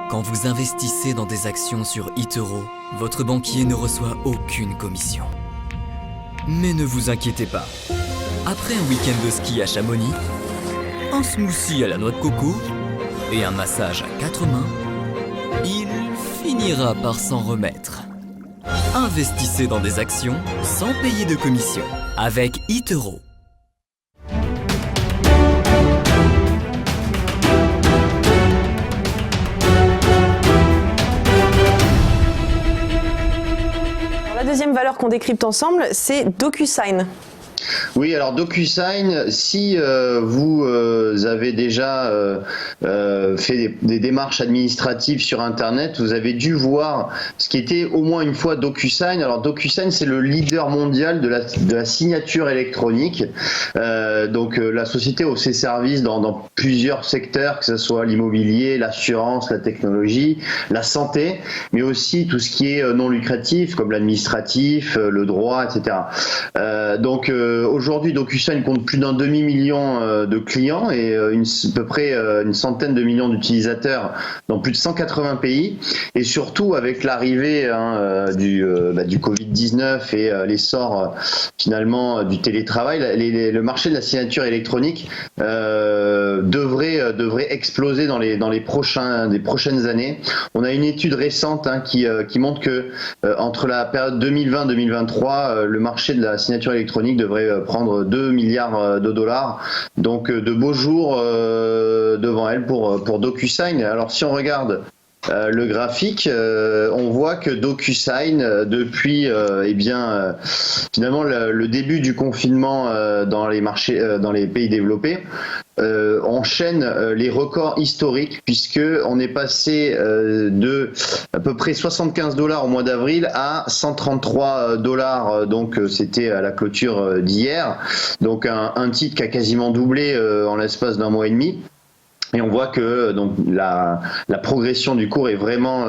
Quand vous investissez dans des actions sur eToro, votre banquier ne reçoit aucune commission. Mais ne vous inquiétez pas. Après un week-end de ski à Chamonix, un smoothie à la noix de coco et un massage à 4 mains, il finira par s'en remettre. Investissez dans des actions sans payer de commission avec eToro. La deuxième valeur qu'on décrypte ensemble, c'est DocuSign. Oui, alors DocuSign, si vous avez déjà fait des démarches administratives sur Internet, vous avez dû voir ce qui était au moins une fois DocuSign. Alors DocuSign, c'est le leader mondial de la signature électronique. La société offre ses services dans plusieurs secteurs, que ce soit l'immobilier, l'assurance, la technologie, la santé, mais aussi tout ce qui est non lucratif, comme l'administratif, le droit, etc. Aujourd'hui, DocuSign compte plus d'un demi-million de clients et à peu près une centaine de millions d'utilisateurs dans plus de 180 pays. Et surtout, avec l'arrivée du Covid-19 et l'essor finalement du télétravail, le marché de la signature électronique devrait exploser dans les prochaines années. On a une étude récente qui montre que entre la période 2020-2023, le marché de la signature électronique devrait prendre 2 milliards de dollars. Donc de beaux jours devant elle pour DocuSign. Alors si on regarde le graphique, on voit que DocuSign, depuis finalement le début du confinement dans les pays développés, enchaîne les records historiques, puisque on est passé de à peu près 75 $ au mois d'avril à 133 $. Donc c'était à la clôture d'hier. Donc un titre qui a quasiment doublé en l'espace d'un mois et demi. Et on voit que la progression du cours est vraiment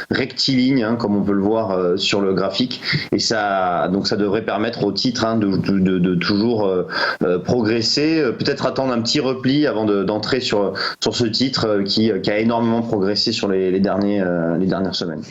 rectiligne, comme on peut le voir sur le graphique. Et ça devrait permettre au titre de toujours progresser. Peut-être attendre un petit repli avant d'entrer sur ce titre qui a énormément progressé sur les dernières semaines.